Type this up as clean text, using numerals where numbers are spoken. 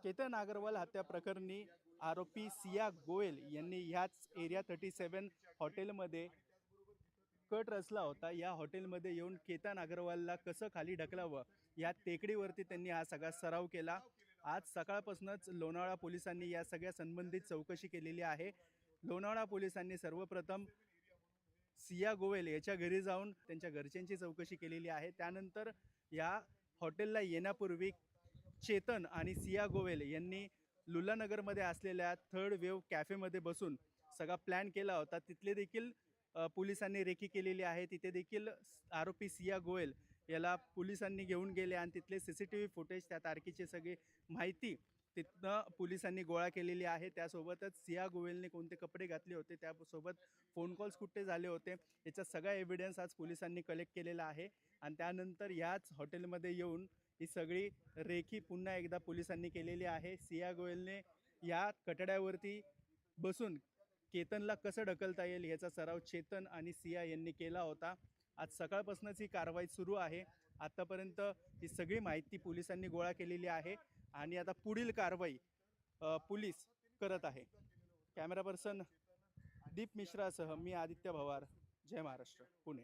केतन अग्रवाल हत्या प्रकरणी आरोपी सिया गोयल यांनी ह्याच एरिया 37 हॉटेलमध्ये कट रचला होता। या हॉटेलमध्ये येऊन केतन अग्रवालला कसं खाली ढकलावं या टेकडीवरती त्यांनी हा सगळा सराव केला। आज सकाळपासूनच लोणावळा पोलिसांनी या सगळ्या संबंधित चौकशी केलेली आहे। लोणावळा पोलिसांनी सर्वप्रथम सिया गोयल याच्या घरी जाऊन त्यांच्या घरच्यांची चौकशी केलेली आहे। त्यानंतर या हॉटेलला येण्यापूर्वी चेतन आणि सिया गोयल यांनी लुलानगरमध्ये असलेल्या थर्ड वेव्ह कॅफेमध्ये बसून सगळा प्लॅन केला होता। तिथले देखील पोलिसांनी रेकी केलेली आहे। तिथे देखील आरोपी सिया गोयल याला पोलिसांनी घेऊन गेले आणि तिथले CCTV फुटेज त्या तारखेची सगळी माहिती तिथनं पोलिसांनी गोळा केलेली आहे। त्यासोबतच सिया गोयलने कोणते कपडे घातले होते, त्यासोबत फोन कॉल्स कुठे झाले होते, याचा सगळा एव्हिडन्स आज पोलिसांनी कलेक्ट केलेला आहे। आणि त्यानंतर याच हॉटेलमध्ये येऊन ही सगळी रेकी पुन्हा एकदा पोलिसांनी केलेली आहे। सिया गोयलने या कटड्यावरती बसून केतनला कसं ढकलता येईल याचा सराव चेतन आणि सिया यांनी केला होता। आज सकाळपासूनच ही कारवाई सुरू आहे। आतापर्यंत ही सगळी माहिती पोलिसांनी गोळा केलेली आहे आणि आता पुढील कारवाई पोलीस करत आहे। कॅमेरा पर्सन दीप मिश्रासह मी आदित्य भवार, जय महाराष्ट्र, पुणे।